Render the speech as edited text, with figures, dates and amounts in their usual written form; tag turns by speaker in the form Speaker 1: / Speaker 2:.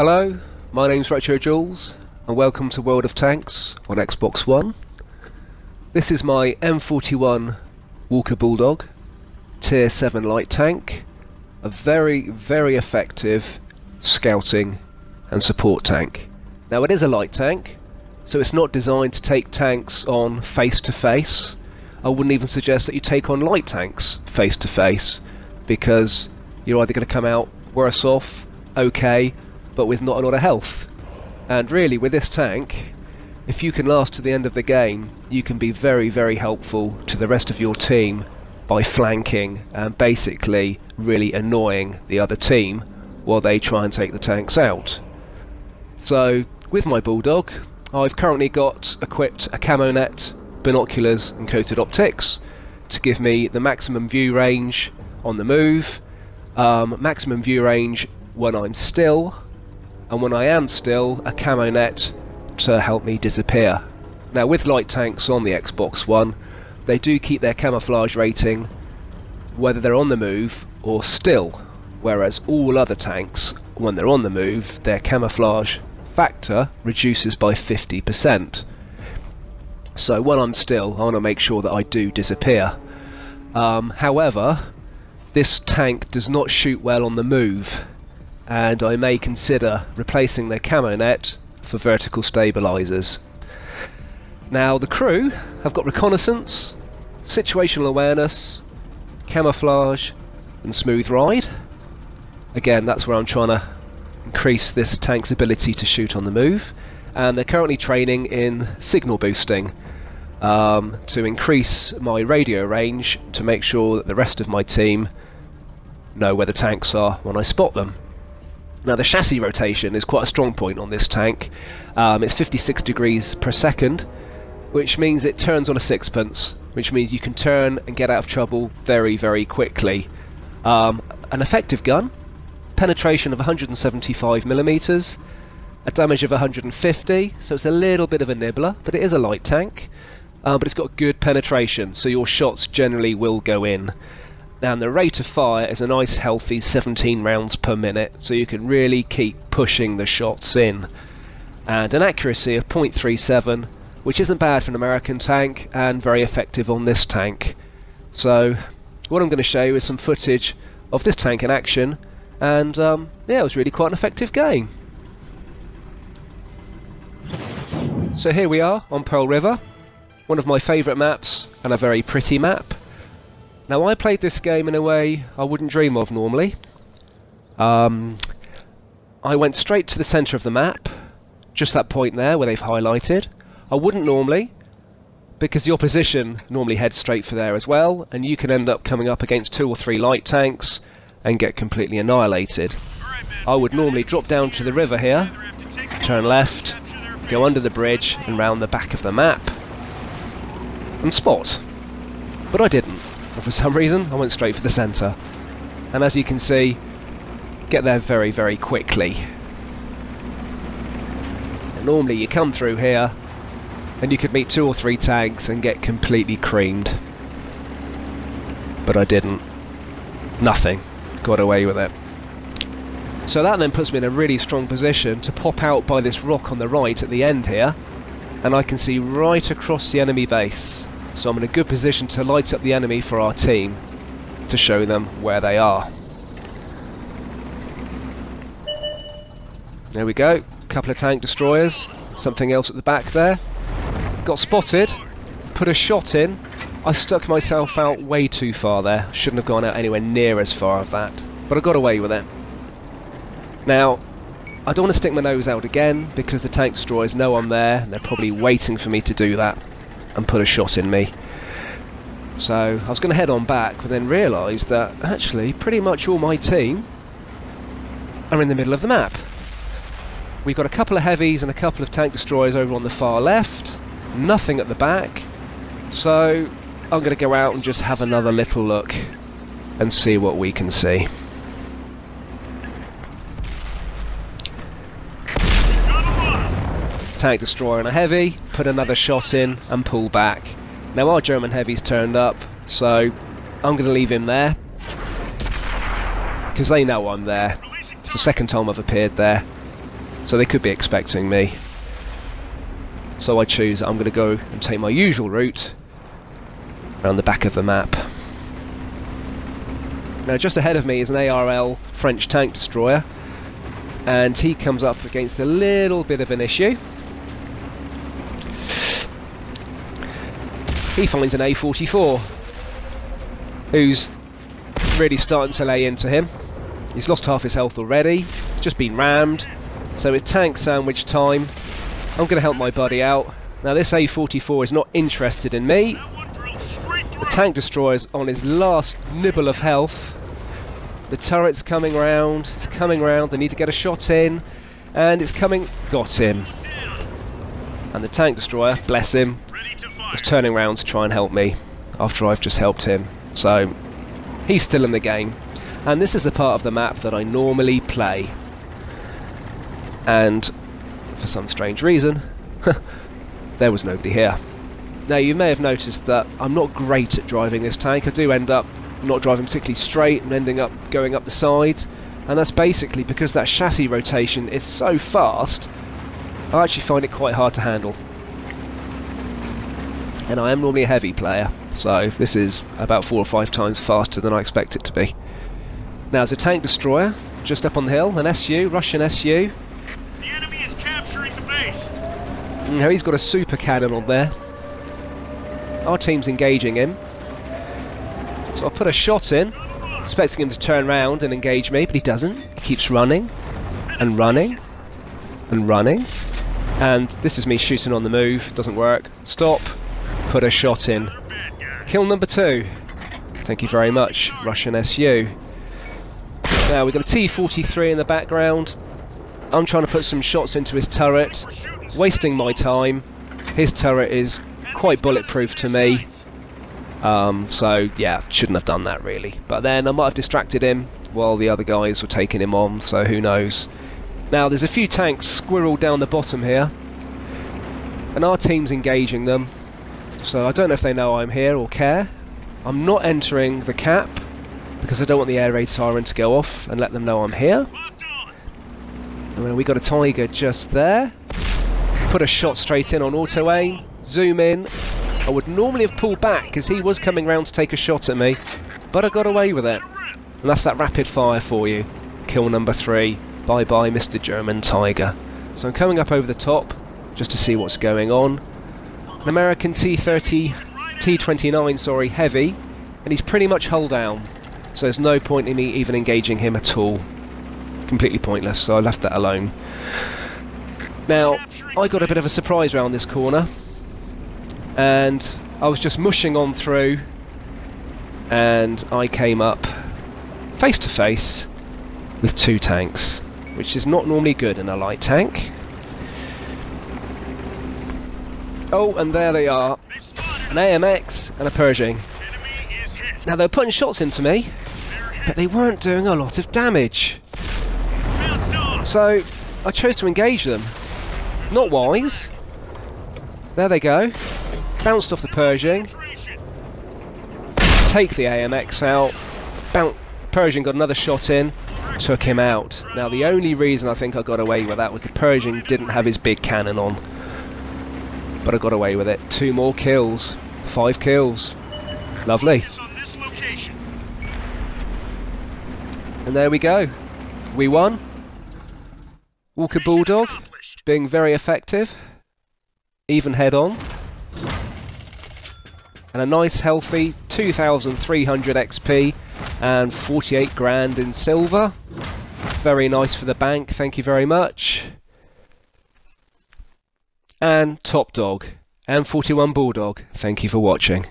Speaker 1: Hello, my name's RetroJules and welcome to World of Tanks on Xbox One. This is my M41 Walker Bulldog, Tier 7 light tank, a very effective scouting and support tank. Now it is a light tank, so it's not designed to take tanks on face to face. I wouldn't even suggest that you take on light tanks face to face, because you're either going to come out worse off, okay, but with not a lot of health. And really with this tank, if you can last to the end of the game, you can be very helpful to the rest of your team by flanking and basically really annoying the other team while they try and take the tanks out. So with my Bulldog, I've currently got equipped a camo net, binoculars and coated optics to give me the maximum view range on the move, maximum view range when I'm still, and when I am still, a camo net to help me disappear. Now with light tanks on the Xbox One, they do keep their camouflage rating whether they're on the move or still, whereas all other tanks, when they're on the move, their camouflage factor reduces by 50%. So when I'm still, I want to make sure that I do disappear. However, this tank does not shoot well on the move, and I may consider replacing their camo net for vertical stabilizers. Now the crew have got reconnaissance, situational awareness, camouflage and smooth ride. Again, that's where I'm trying to increase this tank's ability to shoot on the move, and they're currently training in signal boosting to increase my radio range to make sure that the rest of my team know where the tanks are when I spot them. Now the chassis rotation is quite a strong point on this tank. It's 56 degrees per second, which means it turns on a sixpence, which means you can turn and get out of trouble very quickly. An effective gun, penetration of 175mm, a damage of 150, so it's a little bit of a nibbler, but it is a light tank. But it's got good penetration, so your shots generally will go in. And the rate of fire is a nice healthy 17 rounds per minute, so you can really keep pushing the shots in. And an accuracy of 0.37, which isn't bad for an American tank, and very effective on this tank. So what I'm going to show you is some footage of this tank in action, and yeah, it was really quite an effective game. So here we are on Pearl River, one of my favourite maps, and a very pretty map. Now I played this game in a way I wouldn't dream of normally. I went straight to the centre of the map, just that point there where they've highlighted. I wouldn't normally, because the opposition normally heads straight for there as well, and you can end up coming up against 2 or 3 light tanks and get completely annihilated. I would normally drop down to the river here, turn left, go under the bridge and round the back of the map and spot. But I didn't. And for some reason I went straight for the centre, and as you can see, get there very quickly. And normally you come through here and you could meet 2 or 3 tanks and get completely creamed, but I didn't. Nothing. Got away with it. So that then puts me in a really strong position to pop out by this rock on the right at the end here, and I can see right across the enemy base. So I'm in a good position to light up the enemy for our team to show them where they are. There we go, couple of tank destroyers, something else at the back there. Got spotted, put a shot in. I stuck myself out way too far there, shouldn't have gone out anywhere near as far as that, but I got away with it. Now, I don't want to stick my nose out again because the tank destroyers know I'm there and they're probably waiting for me to do that and put a shot in me. So I was going to head on back, but then realised that actually pretty much all my team are in the middle of the map. We've got a couple of heavies and a couple of tank destroyers over on the far left, nothing at the back, so I'm going to go out and just have another little look and see what we can see. Tank destroyer and a heavy, put another shot in and pull back. Now our German heavy's turned up, so I'm going to leave him there because they know I'm there. It's the second time I've appeared there, so they could be expecting me. So I choose I'm going to go and take my usual route around the back of the map. Now just ahead of me is an ARL French tank destroyer, and he comes up against a little bit of an issue. He finds an A44 who's really starting to lay into him. He's lost half his health already, he's just been rammed, so it's tank sandwich time. I'm going to help my buddy out. Now this A44 is not interested in me. The tank destroyer's on his last nibble of health. The turret's coming round, it's coming round, I need to get a shot in, and it's coming, got him. And the tank destroyer, bless him, is turning around to try and help me after I've just helped him. So he's still in the game, and this is the part of the map that I normally play. And for some strange reason, there was nobody here. Now you may have noticed that I'm not great at driving this tank. I do end up not driving particularly straight and ending up going up the sides, and that's basically because that chassis rotation is so fast. I actually find it quite hard to handle. And I am normally a heavy player, so this is about 4 or 5 times faster than I expect it to be. Now there's a tank destroyer just up on the hill, an SU, Russian SU.
Speaker 2: The enemy is capturing the base.
Speaker 1: Now he's got a super cannon on there. Our team's engaging him. So I'll put a shot in, expecting him to turn around and engage me, but he doesn't. He keeps running, and running, and running. And this is me shooting on the move, doesn't work. Stop. Put a shot in. Kill number 2. Thank you very much, Russian SU. Now we've got a T-43 in the background. I'm trying to put some shots into his turret, wasting my time. His turret is quite bulletproof to me. So yeah, shouldn't have done that really. But then I might have distracted him while the other guys were taking him on, so who knows. Now there's a few tanks squirreled down the bottom here, and our team's engaging them. So I don't know if they know I'm here or care. I'm not entering the cap because I don't want the air raid siren to go off and let them know I'm here. And then we got a Tiger just there. Put a shot straight in on auto aim. Zoom in. I would normally have pulled back because he was coming round to take a shot at me, but I got away with it. And that's that rapid fire for you. Kill number 3. Bye bye Mr. German Tiger. So I'm coming up over the top just to see what's going on. An American T29, sorry, heavy, and he's pretty much hull down, so there's no point in me even engaging him at all. Completely pointless, so I left that alone. Now, I got a bit of a surprise round this corner, and I was just mushing on through, and I came up face to face with 2 tanks, which is not normally good in a light tank. Oh, and there they are, an AMX and a Pershing. Now they were putting shots into me, but they weren't doing a lot of damage. So I chose to engage them. Not wise. There they go. Bounced off the Pershing. Take the AMX out. Pershing got another shot in. Took him out. Now the only reason I think I got away with that was the Pershing didn't have his big cannon on. But I got away with it. 2 more kills. 5 kills. Lovely. And there we go. We won. Walker Bulldog being very effective. Even head on. And a nice healthy 2,300 XP and 48 grand in silver. Very nice for the bank, thank you very much. And top dog, M41 Bulldog, thank you for watching.